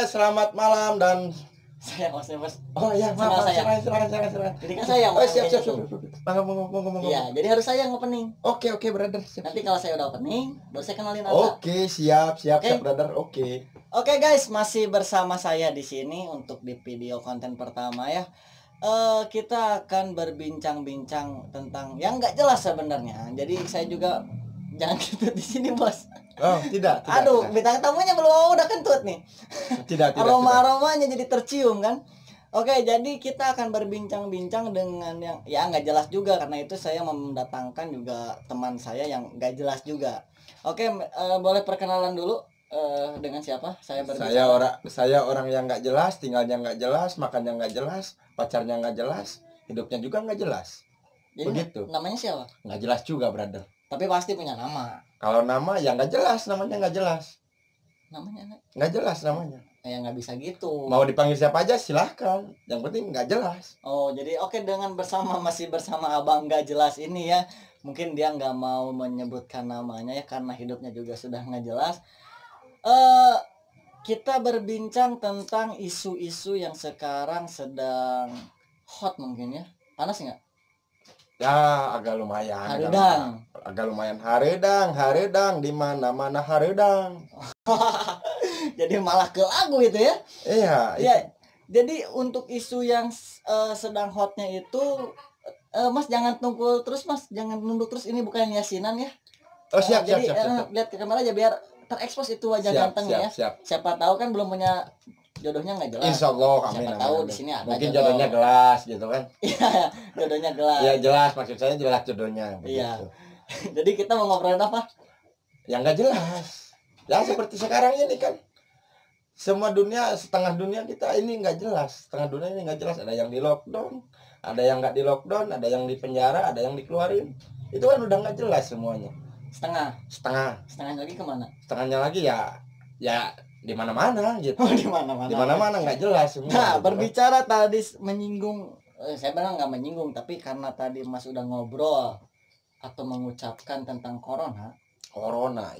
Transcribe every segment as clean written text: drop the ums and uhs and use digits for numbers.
selamat malam dan Saya masnya mas. oh ya, maaf, silakan. Jadi kan saya yang Oh, siap. opening. Ngomong. Iya, jadi harus saya yang opening. Oke, brother. Siap. Nanti kalau saya udah opening, baru saya kenalin Ata. Oke, siap, Oke. brother. Oke. Oke guys, masih bersama saya di sini untuk di video konten pertama ya. Kita akan berbincang-bincang tentang yang nggak jelas sebenarnya. Jadi saya juga jangan kentut di sini bos. Oh, tidak. Aduh, bintang tamunya belum udah kentut nih. Tidak. Aroma-aromanya jadi tercium kan. Oke, jadi kita akan berbincang-bincang dengan yang ya nggak jelas juga, karena itu saya mendatangkan juga teman saya yang nggak jelas juga. Oke, boleh perkenalan dulu dengan siapa saya berbicara? Saya orang yang nggak jelas, tinggalnya nggak jelas, makannya nggak jelas, pacarnya nggak jelas, hidupnya juga nggak jelas. Jadi Begitu. namanya siapa? Nggak jelas juga, brother. Tapi pasti punya nama. Kalau nama ya nggak jelas, namanya nggak jelas. Namanya Nggak jelas namanya. ya nggak bisa gitu. Mau dipanggil siapa aja silahkan. Yang penting nggak jelas. Oh, jadi oke, dengan masih bersama abang nggak jelas ini ya. Mungkin dia nggak mau menyebutkan namanya ya karena hidupnya juga sudah nggak jelas. Kita berbincang tentang isu-isu yang sekarang sedang hot mungkin ya. Panas nggak? Ya agak lumayan. Haredang. Agak lumayan haredang di mana-mana haredang. Jadi malah ke lagu itu ya. Iya. Ya, jadi untuk isu yang sedang hotnya itu, Mas jangan tunggu terus Mas, jangan nunduk terus, ini bukan yasinan ya. Oh siap. Jadi lihat ke kamera aja biar terekspos itu wajah gantengnya ya. Siap. Siapa tahu kan belum punya jodohnya nggak jelas. Insya Allah, amin. Siapa tahu di sini ada mungkin jodoh. jodohnya gelas gitu kan. Iya, jodohnya gelas. Iya jelas, maksud saya jelas jodohnya. Iya. Jadi kita mau ngobrolin apa? Yang nggak jelas. Ya seperti sekarang ini kan. Semua dunia, setengah dunia kita ini nggak jelas. Setengah dunia ini nggak jelas. Ada yang di lockdown, ada yang nggak di lockdown, ada yang di penjara, ada yang dikeluarin. Itu kan udah nggak jelas semuanya. Setengahnya Lagi kemana? Setengahnya lagi ya di mana-mana gitu. Oh, di mana-mana. Di mana-mana nggak jelas semua. Nah, gitu. berbicara tadi menyinggung, saya bilang nggak menyinggung, tapi karena tadi Mas udah ngobrol atau mengucapkan tentang corona,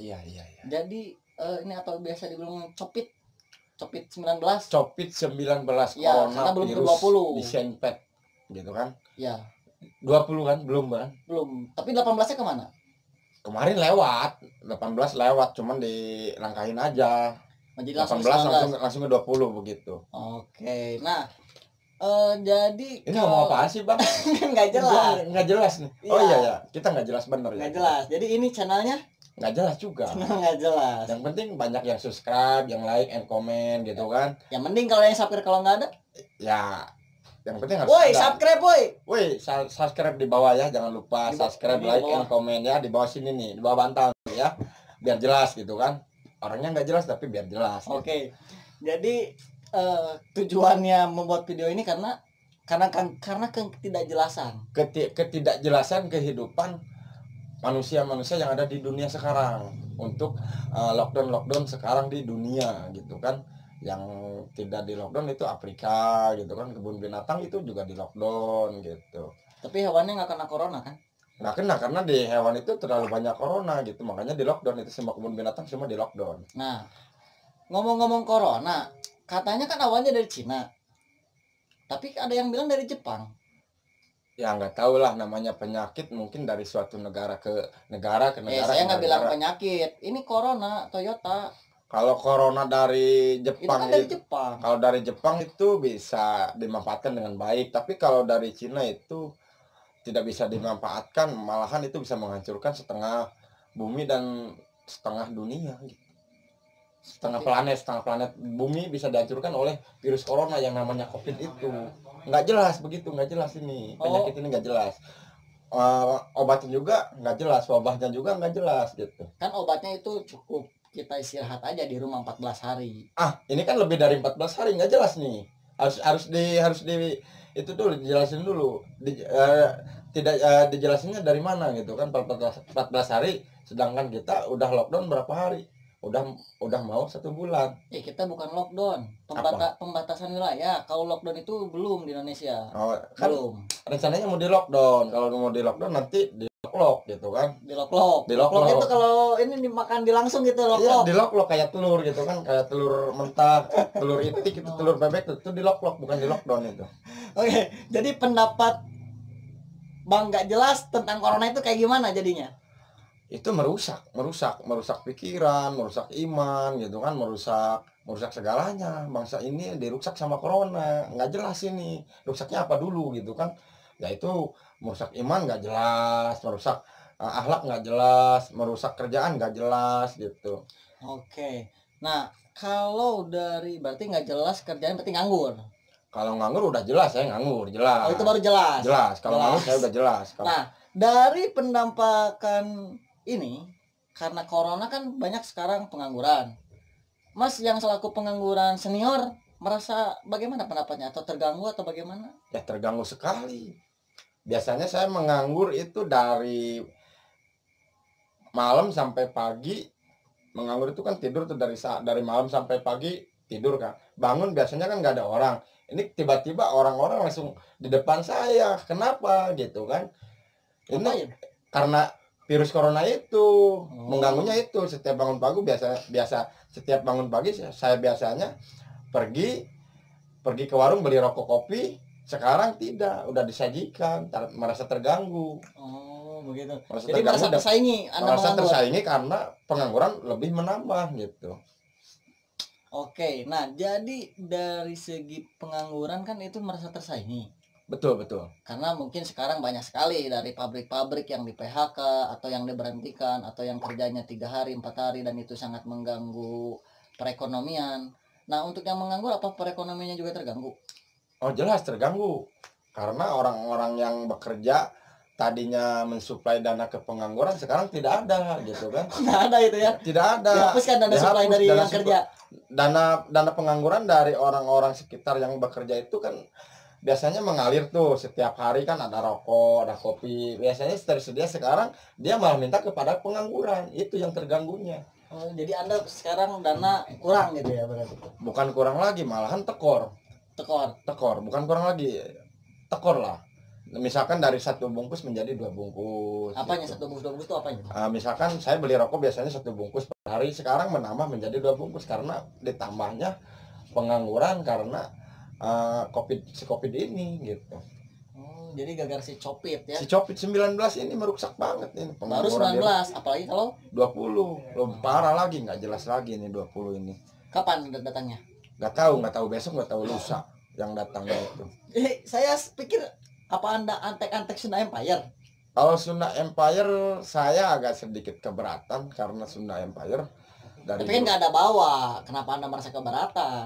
iya. jadi ini atau biasa dibilang Covid 19. Covid 19 Ya, corona karena belum ke virus 20. disinfek gitu kan. Ya. 20 kan belum kan? Belum. Tapi 18-nya kemana? Kemarin lewat, 18 lewat, cuman dilangkahin aja. Jadi 18 langsung ke 20 begitu. Oke. Nah, jadi ini ngomong apa sih bang? Nggak jelas. Nggak jelas nih. Ya. Oh iya, kita nggak jelas bener ya. Nggak jelas. Jadi ini channelnya nggak jelas juga. Nggak jelas. Yang penting banyak yang subscribe, yang like and comment gitu kan. Yang penting kalau yang subscribe, kalau nggak ada ya yang penting harus woi subscribe woi subscribe di bawah ya, jangan lupa subscribe, like and comment ya, di bawah sini nih, di bawah bantal ya, biar jelas gitu kan. Orangnya nggak jelas tapi biar jelas. Oke. Jadi tujuannya membuat video ini karena ketidakjelasan kehidupan manusia yang ada di dunia sekarang, untuk lockdown sekarang di dunia gitu kan. Yang tidak di lockdown itu Afrika gitu kan, kebun binatang itu juga di lockdown gitu. Tapi hewannya nggak kena corona kan? Nggak kena, karena di hewan itu terlalu banyak corona gitu, makanya di lockdown itu, semua kebun binatang semua di lockdown. Nah, ngomong-ngomong corona, katanya kan awalnya dari Cina, tapi ada yang bilang dari Jepang. Ya nggak tahu lah, namanya penyakit mungkin dari suatu negara ke negara. Saya nggak bilang penyakit, ini corona Toyota. Kalau corona dari Jepang, itu kan dari Jepang. Kalau dari Jepang itu bisa dimanfaatkan dengan baik, tapi kalau dari Cina itu tidak bisa dimanfaatkan, malahan itu bisa menghancurkan setengah bumi dan setengah dunia gitu. Setengah planet bumi bisa dihancurkan oleh virus corona yang namanya Covid itu. Nggak jelas begitu, nggak jelas ini penyakit ini nggak jelas. Obatnya juga nggak jelas, wabahnya juga nggak jelas gitu. Kan obatnya itu cukup kita istirahat aja di rumah 14 hari. Ini kan lebih dari 14 hari, nggak jelas nih. Harus di itu dulu dijelasin dulu. Dijelasinnya dari mana gitu kan, 14 hari, sedangkan kita udah lockdown berapa hari? Udah mau 1 bulan. Kita bukan lockdown, pembatasan wilayah. Kalau lockdown itu belum di Indonesia. Kan belum. Rencananya mau di lockdown. Kalau mau di lockdown nanti di dilok-lok gitu kan. Dilok-lok. Dilok-lok. Lok itu kalau ini dimakan langsung gitu Iya, lok-lok. dilok-lok kayak telur gitu kan, kayak telur mentah, telur itik itu, telur bebek itu dilok-lok bukan di lockdown itu. Oke, jadi pendapat Bang nggak jelas tentang corona itu kayak gimana jadinya? Itu merusak pikiran, merusak iman gitu kan, merusak segalanya. Bangsa ini dirusak sama corona, nggak jelas ini rusaknya apa dulu gitu kan. Ya itu merusak iman nggak jelas, merusak akhlak nggak jelas, merusak kerjaan nggak jelas gitu. Oke, nah kalau dari berarti nggak jelas kerjaan berarti nganggur. Kalau nganggur udah jelas, saya nganggur jelas. Oh itu baru jelas. Jelas, kalau nganggur saya udah jelas. Nah dari pendampakan ini, karena corona kan banyak sekarang pengangguran. Mas yang selaku pengangguran senior merasa bagaimana pendapatnya, atau terganggu atau bagaimana? Ya terganggu sekali. Biasanya saya menganggur itu dari malam sampai pagi. Menganggur itu kan tidur tuh dari malam sampai pagi tidur kan. Bangun biasanya kan nggak ada orang. Ini tiba-tiba orang-orang langsung di depan saya. Kenapa gitu kan? Ini Ngapain? karena virus corona itu mengganggunya itu. Setiap bangun pagi biasa setiap bangun pagi saya biasanya pergi ke warung beli rokok kopi. Sekarang tidak, udah disajikan, merasa terganggu. Oh begitu. Merasa Jadi terganggu merasa dan tersaingi, Anda merasa menganggur. tersaingi karena pengangguran lebih menambah gitu. Oke, nah jadi dari segi pengangguran kan itu merasa tersaingi. Betul. Karena mungkin sekarang banyak sekali dari pabrik-pabrik yang di PHK atau yang diberhentikan atau yang kerjanya 3 hari 4 hari, dan itu sangat mengganggu perekonomian. Nah untuk yang menganggur apa perekonomiannya juga terganggu? Oh jelas terganggu. Karena orang-orang yang bekerja tadinya mensuplai dana ke pengangguran sekarang tidak ada gitu kan. Nggak ada itu ya? Tidak ada. Dihapuskan dana supply Dihapus dari dana yang kerja. Dana pengangguran dari orang-orang sekitar yang bekerja itu kan biasanya mengalir tuh. Setiap hari kan ada rokok, ada kopi. Biasanya tersedia, sekarang dia malah minta kepada pengangguran. Itu yang terganggunya. Oh, jadi Anda sekarang dana kurang gitu ya berarti? Bukan kurang lagi, malahan tekor. Bukan kurang lagi, tekor lah. Misalkan dari 1 bungkus menjadi 2 bungkus. Apanya gitu. 1 bungkus 2 bungkus itu apanya? Misalkan saya beli rokok biasanya 1 bungkus per hari, sekarang menambah menjadi 2 bungkus karena ditambahnya pengangguran karena COVID ini gitu. Oh, jadi gara-gara si Copit ya? Si COVID-19 ini merusak banget ini. Baru 19, apalagi kalau 20, lebih parah lagi, nggak jelas lagi nih 20 ini. kapan datangnya? Nggak tahu besok, nggak tahu lusa yang datangnya itu. Saya pikir apa Anda antek-antek Sunda Empire? Kalau Sunda Empire saya agak sedikit keberatan karena Sunda Empire dari Tapi kan nggak ada bawa, kenapa Anda merasa keberatan?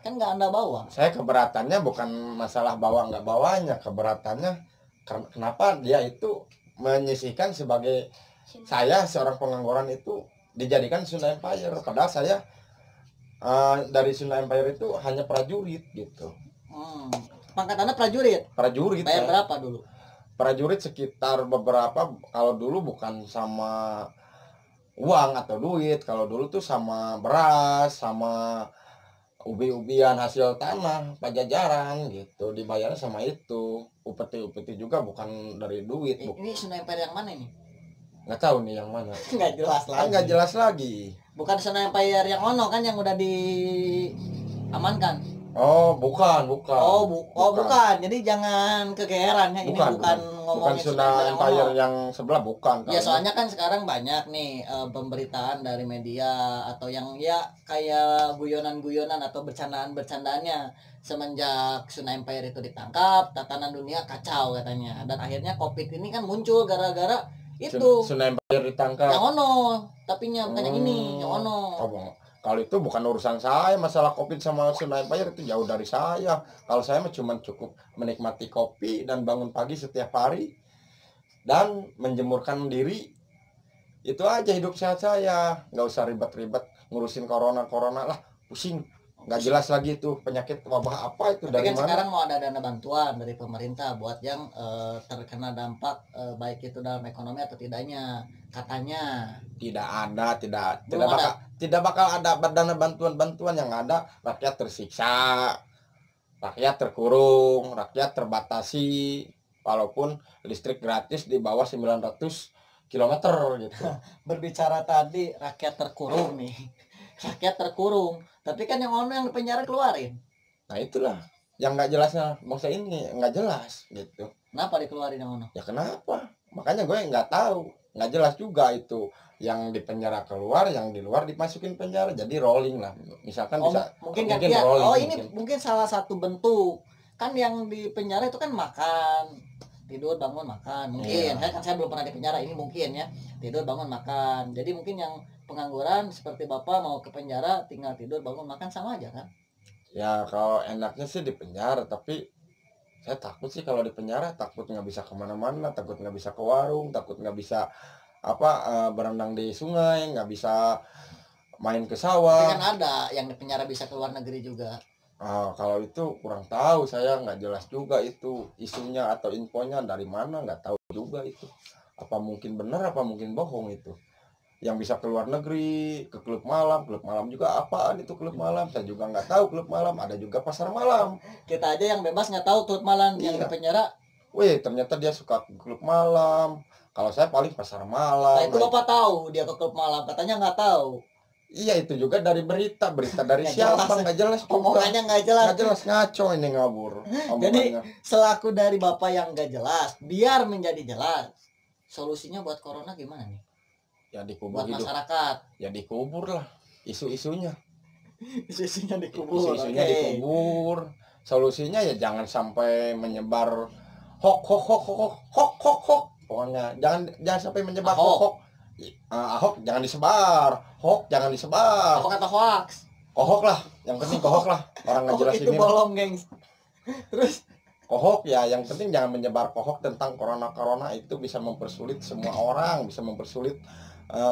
Kan nggak Anda bawa. saya keberatannya bukan masalah bawa nggak bawanya, keberatannya kenapa dia itu menyisihkan sebagai saya seorang pengangguran itu dijadikan Sunda Empire, padahal saya dari Sunda Empire itu hanya prajurit gitu. Pangkat Anda prajurit? Prajurit. Bayar berapa dulu? Prajurit sekitar beberapa, kalau dulu bukan sama uang atau duit, kalau dulu tuh sama beras, sama ubi-ubian hasil tanah Pajajaran gitu, dibayarnya sama itu. Upeti juga bukan dari duit. Ini Sunda Empire yang mana ini? Nggak tahu nih yang mana. Nggak jelas lagi. Nggak jelas lagi. Bukan Sunda Empire yang ono kan, yang udah diamankan? Oh bukan. Bukan. Jadi jangan kegeeran ya. Ini bukan ngomongin Sunda Empire yang sebelah, bukan. Ya soalnya kan sekarang banyak nih pemberitaan dari media atau yang ya kayak guyonan-guyonan atau bercandaan-bercandaannya semenjak Sunda Empire itu ditangkap, tatanan dunia kacau katanya. Dan akhirnya COVID ini kan muncul gara-gara itu. Sunda Empire ditangkap. Yang ono, tapinya bukan yang ini, yang ono. Kalau itu bukan urusan saya, masalah COVID sama Sunda Empire itu jauh dari saya. Kalau saya mah cuma cukup menikmati kopi dan bangun pagi setiap hari dan menjemurkan diri. Itu aja hidup sehat saya. Nggak usah ribet-ribet ngurusin corona lah, pusing. Nggak jelas lagi itu penyakit wabah apa itu. Tapi dari kan mana. sekarang mau ada dana bantuan dari pemerintah buat yang terkena dampak baik itu dalam ekonomi atau tidaknya, katanya. Tidak bakal ada dana bantuan yang ada. Rakyat tersiksa, rakyat terkurung, rakyat terbatasi. Walaupun listrik gratis di bawah 900 kilometer gitu. Berbicara tadi rakyat terkurung nih. Rakyat terkurung, tapi kan yang ono yang di penjara keluarin. Nah itulah yang nggak jelasnya bangsa ini, nggak jelas gitu. Kenapa dikeluarin yang ono? Ya kenapa? Makanya gue nggak tahu, nggak jelas juga itu. Yang di penjara keluar, yang di luar dimasukin penjara, jadi rolling lah. Misalkan bisa mungkin kan ya. Ini mungkin salah satu bentuk. Kan yang di penjara itu kan makan, tidur, bangun, makan. Mungkin kan saya belum pernah di penjara, ini mungkin ya. Tidur, bangun, makan. Jadi mungkin yang pengangguran seperti Bapak mau ke penjara tinggal tidur, bangun, makan sama aja kan? Ya kalau enaknya sih di penjara, tapi saya takut sih kalau di penjara, takut nggak bisa kemana-mana, takut nggak bisa ke warung, takut nggak bisa berenang di sungai, nggak bisa main ke Tapi sawah. kan ada yang di penjara bisa ke luar negeri juga. Kalau itu kurang tahu, saya nggak jelas juga itu isunya atau infonya dari mana, nggak tahu juga itu. Apa mungkin benar, apa mungkin bohong itu. Yang bisa ke luar negeri, ke klub malam juga apaan itu klub malam? Saya juga nggak tahu klub malam, ada juga pasar malam. Kita aja yang bebas nggak tahu klub malam yang di penjara. Wih, ternyata dia suka klub malam. Kalau saya paling pasar malam. Nah, itu Bapak tahu dia ke klub malam, katanya nggak tahu. Iya, itu juga dari berita dari siapa nggak jelas juga. Omongannya nggak jelas. Nggak jelas, ngaco ini ngabur. Jadi selaku dari Bapak yang nggak jelas, biar menjadi jelas, solusinya buat corona gimana nih? Ya dikubur buat hidup. Masyarakat. Ya dikubur lah isu-isunya. Isu-isunya dikubur. Isu-isunya dikubur. Solusinya ya jangan sampai menyebar hoax. Pokoknya jangan sampai menyebar hoax. Ahok jangan disebar, hoax jangan disebar. Hoax atau hoax? Kohok lah, yang penting kohok lah. Orang nggak jelas itu ini. bolong, gengs. Terus kohok ya, yang penting jangan menyebar kohok tentang corona itu bisa mempersulit semua orang, bisa mempersulit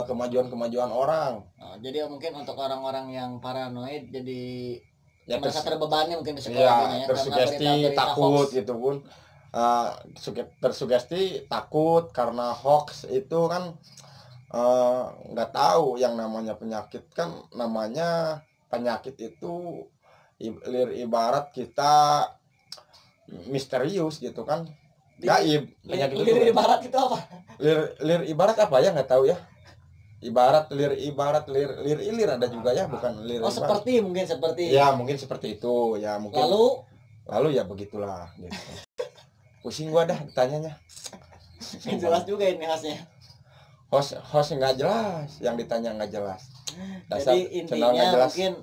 kemajuan orang. Jadi mungkin untuk orang-orang yang paranoid jadi ya merasa terbebani mungkin di psikologinya ya, tersugesti takut hoax. Gitu pun tersugesti takut karena hoax itu kan nggak tahu yang namanya penyakit kan, namanya penyakit itu ibarat kita misterius gitu kan, gaib. Penyakit itu ibarat itu apa? Lir ibarat apa ya, nggak tahu ya. Ibarat lir ilir ada juga ya, bukan lir. Oh, seperti mungkin seperti. Ya, mungkin seperti itu. Ya, mungkin. Lalu ya begitulah gitu. Pusing gua dah ditanyanya. Jelas juga ini khasnya. Host nggak jelas, yang ditanya nggak jelas. Dasar jadi intinya mungkin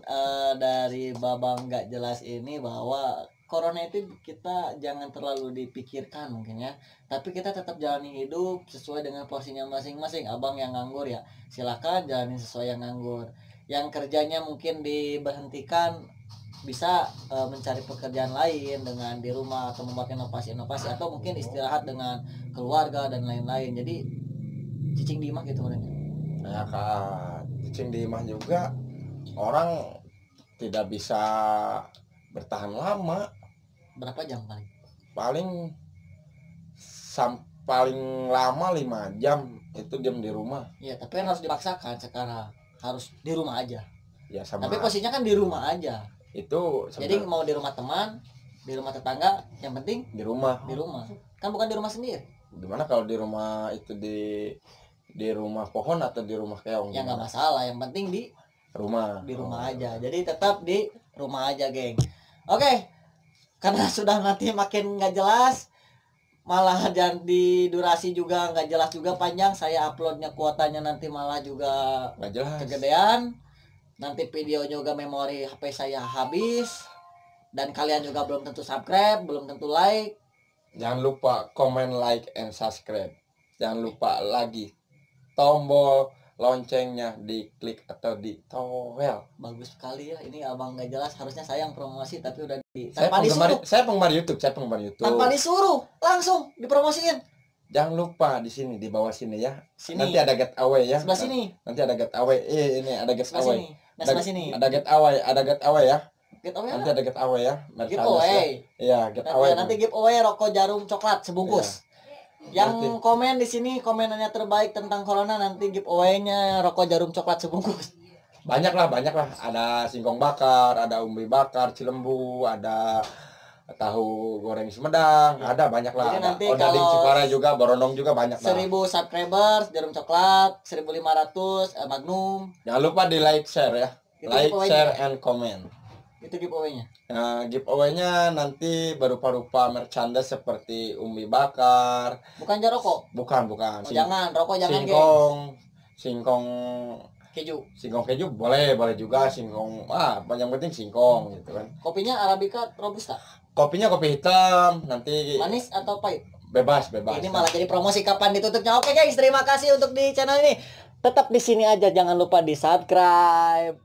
dari babang nggak jelas ini bahwa corona itu kita jangan terlalu dipikirkan mungkin ya, tapi kita tetap jalani hidup sesuai dengan porsinya masing-masing. Abang yang nganggur ya silakan jalani sesuai yang nganggur, yang kerjanya mungkin diberhentikan bisa mencari pekerjaan lain dengan di rumah atau membuat inovasi-inovasi atau mungkin istirahat dengan keluarga dan lain-lain. Jadi cicing di imah gitu orangnya. Ya kan, cicing di imah juga orang tidak bisa bertahan lama. Berapa jam paling? Paling lama 5 jam itu diam di rumah. Iya, tapi kan harus dipaksakan sekarang. Harus di rumah aja. Ya sama. Tapi posisinya kan di rumah aja. Itu jadi mau di rumah teman, di rumah tetangga, yang penting di rumah. Di rumah. Kan bukan di rumah sendiri. Gimana kalau di rumah itu di rumah pohon atau di rumah keong? Ya nggak masalah, yang penting di rumah. Di rumah aja. Jadi tetap di rumah aja, geng. Oke. Karena sudah nanti makin nggak jelas, malah dan di durasi juga nggak jelas juga panjang. Saya uploadnya kuotanya nanti malah juga nggak jelas, kegedean. Nanti video juga memori HP saya habis, dan kalian juga belum tentu subscribe, belum tentu like. Jangan lupa comment, like, and subscribe. Jangan lupa lagi tombol loncengnya diklik atau ditowel. Bagus sekali ya, ini abang nggak jelas, harusnya saya yang promosi tapi udah saya penggemar YouTube. Tanpa disuruh, langsung dipromosiin. Jangan lupa di sini, di bawah sini ya. Sini. Nanti ada giveaway ya. Sebelah sini. Nanti ada giveaway. Ini ada giveaway. Sebelah sini. Ada giveaway ya. Giveaway nanti ada giveaway ya. Giveaway. Iya, giveaway. Nanti giveaway rokok jarum coklat sebungkus. Yang nanti komen di sini komenannya terbaik tentang corona, nanti giveaway-nya rokok jarum coklat sebungkus. Banyak lah. Ada singkong bakar, ada umbi bakar, cilembu, ada tahu goreng Sumedang, ada banyak lah. Jadi Ada nanti Odading kalau Cipara juga, Borondong juga banyak lah. 1000 subscribers Jarum Coklat, 1500 Magnum. Jangan lupa di like, share ya. Itu Like, giveaway-nya. share, and comment. Itu giveaway-nya. Nah, giveaway-nya nanti berupa-rupa merchandise seperti umbi bakar. Bukan rokok. Bukan. Oh, jangan, rokok jangan, Singkong keju. Singkong keju boleh juga, singkong yang penting singkong gitu kan. Kopinya Arabica Robusta. Kopinya kopi hitam, nanti Manis atau pahit? bebas. Ini malah jadi promosi kapan ditutupnya. Oke guys, terima kasih untuk di channel ini. Tetap di sini aja, jangan lupa di subscribe.